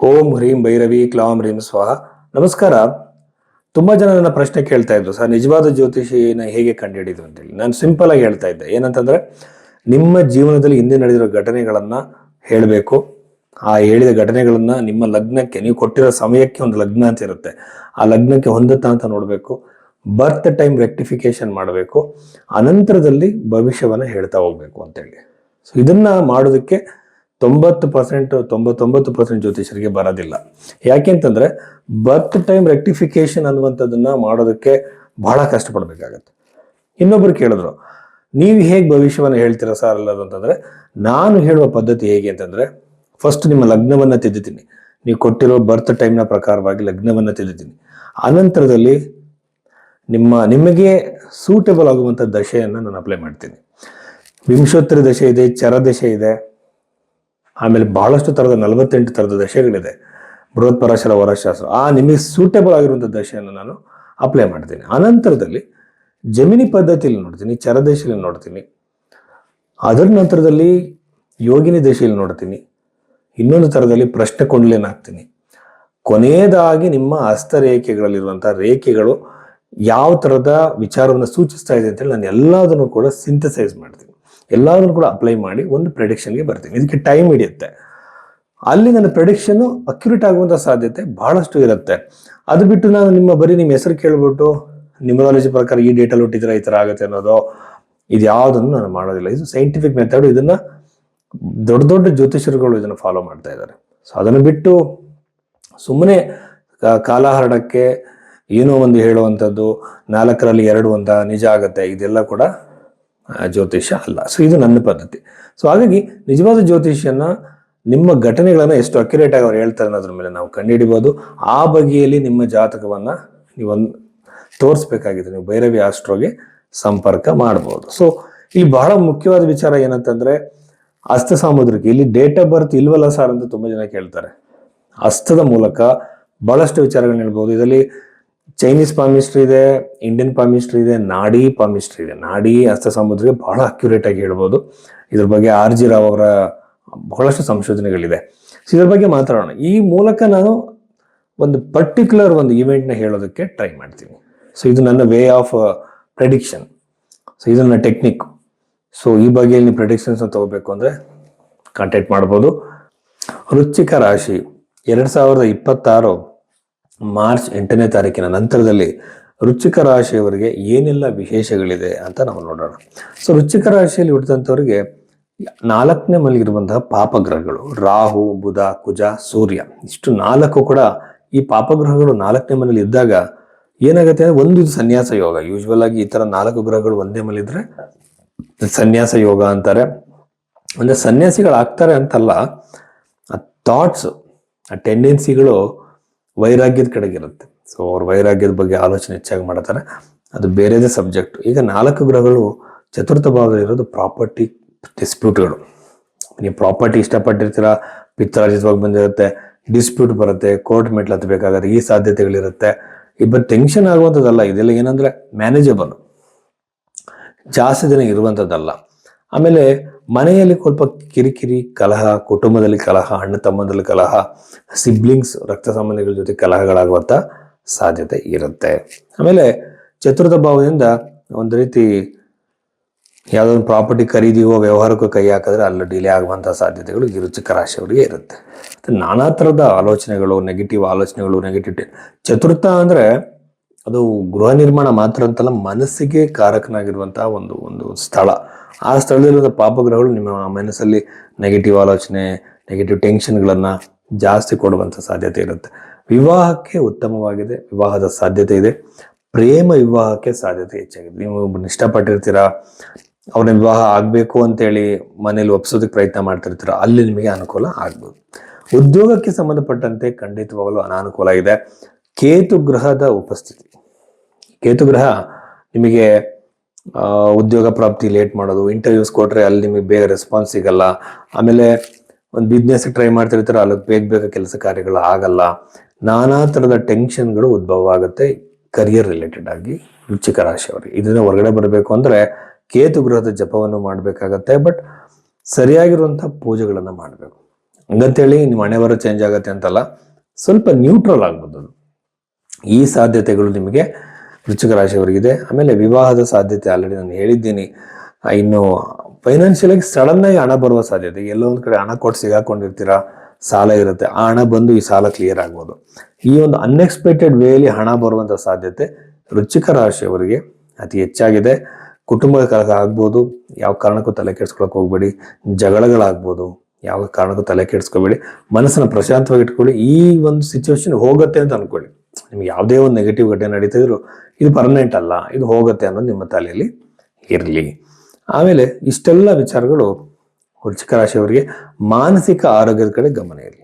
ಓಂ ಹ್ರೀಂ ಭೈರವಿ ಕ್ಲಾಂ ಹ್ರೀಂ ಸ್ವಾಹ. ನಮಸ್ಕಾರ. ತುಂಬಾ ಜನ ನನ್ನ ಪ್ರಶ್ನೆ ಕೇಳ್ತಾ ಇದ್ರು, ಸರ್ ನಿಜವಾದ ಜ್ಯೋತಿಷಿನ ಹೇಗೆ ಕಂಡುಹಿಡಿದು ಅಂತೇಳಿ. ನಾನು ಸಿಂಪಲ್ ಆಗಿ ಹೇಳ್ತಾ ಇದ್ದೆ, ಏನಂತಂದ್ರೆ ನಿಮ್ಮ ಜೀವನದಲ್ಲಿ ಹಿಂದೆ ನಡೆದಿರೋ ಘಟನೆಗಳನ್ನ ಹೇಳಬೇಕು. ಆ ಹೇಳಿದ ಘಟನೆಗಳನ್ನ ನಿಮ್ಮ ಲಗ್ನಕ್ಕೆ, ನೀವು ಕೊಟ್ಟಿರೋ ಸಮಯಕ್ಕೆ ಒಂದು ಲಗ್ನ ಅಂತ ಇರುತ್ತೆ, ಆ ಲಗ್ನಕ್ಕೆ ಹೊಂದುತ್ತಾ ಅಂತ ನೋಡಬೇಕು. ಬರ್ತ್ ಟೈಮ್ ರೆಕ್ಟಿಫಿಕೇಶನ್ ಮಾಡಬೇಕು. ಅನಂತರದಲ್ಲಿ ಭವಿಷ್ಯವನ್ನ ಹೇಳ್ತಾ ಹೋಗ್ಬೇಕು ಅಂತೇಳಿ. ಸೊ ಇದನ್ನ ಮಾಡೋದಕ್ಕೆ 99% ಜ್ಯೋತಿಷರಿಗೆ ಬರೋದಿಲ್ಲ. ಯಾಕೆಂತಂದ್ರೆ ಬರ್ತ್ ಟೈಮ್ ರೆಕ್ಟಿಫಿಕೇಶನ್ ಅನ್ನುವಂಥದ್ದನ್ನ ಮಾಡೋದಕ್ಕೆ ಬಹಳ ಕಷ್ಟಪಡ್ಬೇಕಾಗತ್ತೆ. ಇನ್ನೊಬ್ರು ಕೇಳಿದ್ರು, ನೀವು ಹೇಗೆ ಭವಿಷ್ಯವನ್ನ ಹೇಳ್ತೀರಾ ಸರ್ ಅಲ್ಲದು ಅಂತಂದ್ರೆ, ನಾನು ಹೇಳುವ ಪದ್ಧತಿ ಹೇಗೆ ಅಂತಂದ್ರೆ, ಫಸ್ಟ್ ನಿಮ್ಮ ಲಗ್ನವನ್ನ ತಿದ್ದುತ್ತೀನಿ. ನೀವು ಕೊಟ್ಟಿರೋ ಬರ್ತ್ ಟೈಮ್ನ ಪ್ರಕಾರವಾಗಿ ಲಗ್ನವನ್ನ ತಿದ್ದುತ್ತೀನಿ. ಅನಂತರದಲ್ಲಿ ನಿಮಗೆ ಸೂಟೇಬಲ್ ಆಗುವಂಥ ದಶೆಯನ್ನು ನಾನು ಅಪ್ಲೈ ಮಾಡ್ತೀನಿ. ವಿಂಶೋತ್ತರಿ ದಶೆ ಇದೆ, ಚರ ದಶೆ ಇದೆ, ಆಮೇಲೆ ಬಹಳಷ್ಟು ತರದ 48 ತರದ ದಶೆಗಳಿದೆ. ಬೃಹತ್ ಪರಾಶರ ವರಶಾಸ್ತ್ರ, ನಿಮಗೆ ಸೂಟೇಬಲ್ ಆಗಿರುವಂಥ ದಶೆಯನ್ನು ನಾನು ಅಪ್ಲೈ ಮಾಡ್ತೀನಿ. ಅನಂತರದಲ್ಲಿ ಜಮಿನಿ ಪದ್ಧತಿಯಲ್ಲಿ ನೋಡ್ತೀನಿ, ಚರದಶೆಯಲ್ಲಿ ನೋಡ್ತೀನಿ, ಅದರ ನಂತರದಲ್ಲಿ ಯೋಗಿನಿ ದಶೆಯಲ್ಲಿ ನೋಡ್ತೀನಿ, ಇನ್ನೊಂದು ತರದಲ್ಲಿ ಪ್ರಶ್ನೆ ಕೊಂಡ್ಲೇನ್ ಹಾಕ್ತೀನಿ. ಕೊನೆಯದಾಗಿ ನಿಮ್ಮ ಹಸ್ತರೇಖೆಗಳಲ್ಲಿರುವಂತಹ ರೇಖೆಗಳು ಯಾವ ತರದ ವಿಚಾರವನ್ನು ಸೂಚಿಸ್ತಾ ಇದೆ ಅಂತೇಳಿ ನಾನು ಎಲ್ಲದನ್ನು ಕೂಡ ಸಿಂಥಸೈಸ್ ಮಾಡ್ತೀನಿ. ಎಲ್ಲದನ್ನು ಕೂಡ ಅಪ್ಲೈ ಮಾಡಿ ಒಂದು ಪ್ರೆಡಿಕ್ಷನ್ಗೆ ಬರ್ತೀನಿ. ಇದಕ್ಕೆ ಟೈಮ್ ಹಿಡಿಯುತ್ತೆ. ಅಲ್ಲಿ ನನ್ನ ಪ್ರೆಡಿಕ್ಷನ್ ಅಕ್ಯುರೇಟ್ ಆಗುವಂಥ ಸಾಧ್ಯತೆ ಬಹಳಷ್ಟು ಇರುತ್ತೆ. ಅದು ಬಿಟ್ಟು ನಾನು ನಿಮ್ಮ ಹೆಸರು ಕೇಳ್ಬಿಟ್ಟು ನ್ಯೂಮರಾಲಜಿ ಪ್ರಕಾರ ಈ ಡೇಟಲ್ಲಿ ಹುಟ್ಟಿದ್ರೆ ಈ ಥರ ಆಗುತ್ತೆ ಅನ್ನೋದು, ಇದು ಯಾವುದನ್ನು ನಾನು ಮಾಡೋದಿಲ್ಲ. ಇದು ಸೈಂಟಿಫಿಕ್ ಮೆಥಡ್. ಇದನ್ನ ದೊಡ್ಡ ದೊಡ್ಡ ಜ್ಯೋತಿಷರುಗಳು ಇದನ್ನು ಫಾಲೋ ಮಾಡ್ತಾ ಇದ್ದಾರೆ. ಸೊ ಅದನ್ನು ಬಿಟ್ಟು ಸುಮ್ಮನೆ ಕಾಲಹರಣಕ್ಕೆ ಏನೋ ಒಂದು ಹೇಳುವಂಥದ್ದು, 4ರಲ್ಲಿ 2 ಅಂತ ನಿಜ ಆಗತ್ತೆ, ಇದೆಲ್ಲ ಕೂಡ ಜ್ಯೋತಿಷ್ಯ ಅಲ್ಲ. ಸೊ ಇದು ನನ್ನ ಪದ್ಧತಿ. ಸೊ ಹಾಗಾಗಿ ನಿಜವಾದ ಜ್ಯೋತಿಷ್ಯನ ನಿಮ್ಮ ಘಟನೆಗಳನ್ನ ಎಷ್ಟು ಅಕ್ಯುರೇಟ್ ಆಗಿ ಅವ್ರು ಹೇಳ್ತಾರೆ ಅನ್ನೋದ್ರ ಮೇಲೆ ನಾವು ಕಂಡುಹಿಡಿಬಹುದು. ಆ ಬಗೆಯಲ್ಲಿ ನಿಮ್ಮ ಜಾತಕವನ್ನ ನೀವು ತೋರಿಸ್ಬೇಕಾಗಿದೆ. ನೀವು ಭೈರವಿ ಆಸ್ಟ್ರೋಗೆ ಸಂಪರ್ಕ ಮಾಡಬಹುದು. ಸೊ ಇಲ್ಲಿ ಬಹಳ ಮುಖ್ಯವಾದ ವಿಚಾರ ಏನಂತಂದ್ರೆ, ಹಸ್ತ ಸಾಮುದ್ರಿಕ, ಇಲ್ಲಿ ಡೇಟ್ ಆಫ್ ಬರ್ತ್ ಇಲ್ವಲ್ಲ ಸರ್ ಅಂತ ತುಂಬಾ ಜನ ಕೇಳ್ತಾರೆ. ಹಸ್ತದ ಮೂಲಕ ಬಹಳಷ್ಟು ವಿಚಾರಗಳನ್ನ ಹೇಳ್ಬೋದು. ಇದರಲ್ಲಿ ಚೈನೀಸ್ ಪಾಮಿಸ್ಟ್ರಿ ಇದೆ, ಇಂಡಿಯನ್ ಪಾಮಿಸ್ಟ್ರಿ ಇದೆ, ನಾಡಿ ಪಾಮಿಸ್ಟ್ರಿ ಇದೆ. ನಾಡಿ ಹಸ್ತ ಸಾಮುದ್ರಿಕ ಬಹಳ ಅಕ್ಯುರೇಟ್ ಆಗಿ ಹೇಳ್ಬೋದು. ಇದ್ರ ಬಗ್ಗೆ RG ರಾವ್ ಅವರ ಬಹಳಷ್ಟು ಸಂಶೋಧನೆಗಳಿದೆ. ಸೊ ಇದ್ರ ಬಗ್ಗೆ ಮಾತಾಡೋಣ. ಈ ಮೂಲಕ ನಾನು ಒಂದು ಪರ್ಟಿಕ್ಯುಲರ್ ಒಂದು ಇವೆಂಟ್ನ ಹೇಳೋದಕ್ಕೆ ಟ್ರೈ ಮಾಡ್ತೀನಿ. ಸೊ ಇದು ನನ್ನ ವೇ ಆಫ್ ಪ್ರೆಡಿಕ್ಷನ್. ಸೊ ಇದು ನನ್ನ ಟೆಕ್ನಿಕ್. ಸೊ ಈ ಬಗ್ಗೆ ನೀವು ಪ್ರೆಡಿಕ್ಷನ್ಸ್ ತಗೋಬೇಕು ಅಂದ್ರೆ ಕಾಂಟ್ಯಾಕ್ಟ್ ಮಾಡ್ಬೋದು. ವೃಶ್ಚಿಕ ರಾಶಿ 2026 ಮಾರ್ಚ್ 8ನೇ ತಾರೀಕಿನ ನಂತರದಲ್ಲಿ ವೃಶ್ಚಿಕ ರಾಶಿಯವರಿಗೆ ಏನೆಲ್ಲ ವಿಶೇಷಗಳಿದೆ ಅಂತ ನಾವು ನೋಡೋಣ. ಸೊ ವೃಶ್ಚಿಕ ರಾಶಿಯಲ್ಲಿ ಹುಟ್ಟಿದಂಥವ್ರಿಗೆ 4ನೇ ಮನೆಯಲ್ಲಿರುವಂತಹ ಪಾಪಗ್ರಹಗಳು ರಾಹು, ಬುಧ, ಕುಜ, ಸೂರ್ಯ, ಇಷ್ಟು 4 ಕೂಡ ಈ ಪಾಪಗ್ರಹಗಳು 4ನೇ ಮನೆಯಲ್ಲಿ ಇದ್ದಾಗ ಏನಾಗುತ್ತೆ ಅಂದ್ರೆ, ಒಂದು ಇದು ಸನ್ಯಾಸ ಯೋಗ. ಯೂಶುವಲ್ ಆಗಿ ಈ ತರ 4 ಗ್ರಹಗಳು ಒಂದೇ ಮನೆ ಇದ್ರೆ ಸನ್ಯಾಸ ಯೋಗ ಅಂತಾರೆ. ಅಂದ್ರೆ ಸನ್ಯಾಸಿಗಳಾಗ್ತಾರೆ ಅಂತಲ್ಲ, ಆ ಥಾಟ್ಸ್, ಆ ಟೆಂಡೆನ್ಸಿಗಳು ವೈರಾಗ್ಯದ ಕಡೆಗಿರುತ್ತೆ. ಸೊ ಅವ್ರ ವೈರಾಗ್ಯದ ಬಗ್ಗೆ ಆಲೋಚನೆ ಹೆಚ್ಚಾಗಿ ಮಾಡ್ತಾರೆ. ಅದು ಬೇರೆದೇ ಸಬ್ಜೆಕ್ಟ್. ಈಗ 4 ಗ್ರಹಗಳು ಚತುರ್ಥ ಭಾವದಲ್ಲಿರೋದು ಪ್ರಾಪರ್ಟಿ ಡಿಸ್ಪ್ಯೂಟ್ಗಳು. ನೀವು ಪ್ರಾಪರ್ಟಿ ಇಷ್ಟಪಟ್ಟಿರ್ತೀರಾ, ಪಿತ್ರಾರ್ಜಿತವಾಗಿ ಬಂದಿರುತ್ತೆ, ಡಿಸ್ಪ್ಯೂಟ್ ಬರುತ್ತೆ, ಕೋರ್ಟ್ ಮೆಟ್ಲು ಹತ್ತಬೇಕಾಗುತ್ತೆ, ಈ ಸಾಧ್ಯತೆಗಳಿರುತ್ತೆ. ಇಬ್ಬರು ಟೆನ್ಷನ್ ಆಗುವಂಥದ್ದಲ್ಲ. ಇದೆಲ್ಲ ಏನಂದ್ರೆ ಮ್ಯಾನೇಜಬಲ್, ಜಾಸ್ತಿ ದಿನ ಇರುವಂಥದ್ದಲ್ಲ. ಆಮೇಲೆ ಮನೆಯಲ್ಲಿ ಸ್ವಲ್ಪ ಕಿರಿಕಿರಿ, ಕಲಹ, ಕುಟುಂಬದಲ್ಲಿ ಕಲಹ, ಅಣ್ಣ ತಮ್ಮದಲ್ಲಿ ಕಲಹ, ಸಿಬ್ಲಿಂಗ್ಸ್, ರಕ್ತ ಸಂಬಂಧಿಗಳ ಜೊತೆ ಕಲಹಗಳಾಗುವಂತ ಸಾಧ್ಯತೆ ಇರುತ್ತೆ. ಆಮೇಲೆ ಚತುರ್ಥ ಭಾವದಿಂದ ಒಂದು ರೀತಿ ಯಾವುದೋ ಒಂದು ಪ್ರಾಪರ್ಟಿ ಖರೀದಿಗೋ ವ್ಯವಹಾರಕ್ಕೂ ಕೈ ಹಾಕಿದ್ರೆ ಅಲ್ಲಿ ಡಿಲೇ ಆಗುವಂತಹ ಸಾಧ್ಯತೆಗಳು ಈ ವೃಶ್ಚಿಕ ರಾಶಿಯವರಿಗೆ ಇರುತ್ತೆ. ನಾನಾ ತರದ ಆಲೋಚನೆಗಳು, ನೆಗೆಟಿವ್ ಆಲೋಚನೆಗಳು, ಚತುರ್ಥ ಅಂದ್ರೆ ಅದು ಗೃಹ ನಿರ್ಮಾಣ ಮಾತ್ರ ಅಂತಲ್ಲ, ಮನಸ್ಸಿಗೆ ಕಾರಕನಾಗಿರುವಂತಹ ಒಂದು ಸ್ಥಳ. ಆ ಸ್ಥಳದಲ್ಲಿರುವ ಪಾಪಗ್ರಹಗಳು ನಿಮ್ಮ ಮನಸ್ಸಲ್ಲಿ ನೆಗೆಟಿವ್ ಆಲೋಚನೆ, ನೆಗೆಟಿವ್ ಟೆನ್ಷನ್ಗಳನ್ನ ಜಾಸ್ತಿ ಕೊಡುವಂತ ಸಾಧ್ಯತೆ ಇರುತ್ತೆ. ವಿವಾಹಕ್ಕೆ ಉತ್ತಮವಾಗಿದೆ, ವಿವಾಹದ ಸಾಧ್ಯತೆ ಇದೆ. ಪ್ರೇಮ ವಿವಾಹಕ್ಕೆ ಸಾಧ್ಯತೆ ಹೆಚ್ಚಾಗಿದೆ. ನೀವು ಒಬ್ಬರನ್ನ ಇಷ್ಟಪಟ್ಟಿರ್ತೀರಾ, ಅವ್ರನ್ನ ವಿವಾಹ ಆಗ್ಬೇಕು ಅಂತೇಳಿ ಮನೇಲಿ ಒಪ್ಸೋದಕ್ಕೆ ಪ್ರಯತ್ನ ಮಾಡ್ತಿರ್ತೀರ, ಅಲ್ಲಿ ನಿಮಗೆ ಅನುಕೂಲ ಆಗ್ಬೋದು. ಉದ್ಯೋಗಕ್ಕೆ ಸಂಬಂಧಪಟ್ಟಂತೆ ಖಂಡಿತವಾಗಲೂ ಅನಾನುಕೂಲ ಇದೆ. ಕೇತು ಗ್ರಹದ ಉಪಸ್ಥಿತಿ, ಕೇತು ಗ್ರಹ ನಿಮಗೆ ಉದ್ಯೋಗ ಪ್ರಾಪ್ತಿ ಲೇಟ್ ಮಾಡೋದು, ಇಂಟರ್ವ್ಯೂಸ್ ಕೊಟ್ರೆ ಅಲ್ಲಿ ನಿಮಗೆ ಬೇಗ ರೆಸ್ಪಾನ್ಸ್ ಸಿಗಲ್ಲ. ಆಮೇಲೆ ಒಂದು ಬಿಸ್ನೆಸ್ ಟ್ರೈ ಮಾಡ್ತಿರ್ತೀರ, ಅಲ್ಲಿ ಬೇಗ ಕೆಲಸ ಕಾರ್ಯಗಳು ಆಗಲ್ಲ. ನಾನಾ ತರದ ಟೆನ್ಷನ್ಗಳು ಉದ್ಭವ ಆಗುತ್ತೆ ಕರಿಯರ್ ರಿಲೇಟೆಡ್ ಆಗಿ ವೃಶ್ಚಿಕ ರಾಶಿಯವರಿಗೆ. ಇದನ್ನ ಹೊರಗಡೆ ಬರಬೇಕು ಅಂದ್ರೆ ಕೇತು ಗ್ರಹದ ಜಪವನ್ನು ಮಾಡಬೇಕಾಗತ್ತೆ. ಬಟ್ ಸರಿಯಾಗಿರುವಂತಹ ಪೂಜೆಗಳನ್ನ ಮಾಡಬೇಕು. ಹಂಗಂತೇಳಿ ನಿಮ್ಮ ಹಣೆ ಬರೋ ಚೇಂಜ್ ಆಗತ್ತೆ ಅಂತಲ್ಲ, ಸ್ವಲ್ಪ ನ್ಯೂಟ್ರಲ್ ಆಗ್ಬೋದು ಅದು. ಈ ಸಾಧ್ಯತೆಗಳು ನಿಮಗೆ ವೃಶ್ಚಿಕ ರಾಶಿಯವರಿಗಿದೆ. ಆಮೇಲೆ ವಿವಾಹದ ಸಾಧ್ಯತೆ ಆಲ್ರೆಡಿ ನಾನು ಹೇಳಿದ್ದೀನಿ. ಇನ್ನು ಫೈನಾನ್ಷಿಯಲ್ ಆಗಿ ಸಡನ್ ಆಗಿ ಹಣ ಬರುವ ಸಾಧ್ಯತೆ, ಎಲ್ಲೋ ಒಂದ್ ಕಡೆ ಹಣ ಕೊಟ್ಟು ಸಿಗಾಕೊಂಡಿರ್ತೀರಾ, ಸಾಲ ಇರುತ್ತೆ, ಆ ಹಣ ಬಂದು ಈ ಸಾಲ ಕ್ಲಿಯರ್ ಆಗ್ಬೋದು. ಈ ಒಂದು ಅನ್ಎಕ್ಸ್ಪೆಕ್ಟೆಡ್ ವೇಲಿ ಹಣ ಬರುವಂತ ಸಾಧ್ಯತೆ ವೃಶ್ಚಿಕ ರಾಶಿಯವರಿಗೆ ಅತಿ ಹೆಚ್ಚಾಗಿದೆ. ಕುಟುಂಬದ ಕಲಹ ಆಗ್ಬೋದು, ಯಾವ ಕಾರಣಕ್ಕೂ ತಲೆ ಕೆಡ್ಸ್ಕೊಳಕ್ ಹೋಗ್ಬೇಡಿ. ಜಗಳಗಳಾಗ್ಬೋದು, ಯಾವ ಕಾರಣಕ್ಕೂ ತಲೆ ಕೆಡ್ಸ್ಕೊಬೇಡಿ. ಮನಸ್ಸನ್ನ ಪ್ರಶಾಂತವಾಗಿ ಇಟ್ಕೊಳ್ಳಿ. ಈ ಒಂದು ಸಿಚುವೇಶನ್ ಹೋಗುತ್ತೆ ಅಂತ ಅನ್ಕೊಳ್ಳಿ. ನಿಮ್ಗೆ ಯಾವುದೇ ಒಂದು ನೆಗೆಟಿವ್ ಘಟನೆ ನಡೀತಾ ಇದ್ರು ಇದು ಪರ್ಮನೆಂಟ್ ಅಲ್ಲ, ಇದು ಹೋಗುತ್ತೆ ಅನ್ನೋದು ನಿಮ್ಮ ತಲೆಯಲ್ಲಿ ಇರಲಿ. ಆಮೇಲೆ ಇಷ್ಟೆಲ್ಲ ವಿಚಾರಗಳು ವೃಶ್ಚಿಕ ರಾಶಿಯವರಿಗೆ ಮಾನಸಿಕ ಆರೋಗ್ಯದ ಕಡೆ ಗಮನ ಇರಲಿ.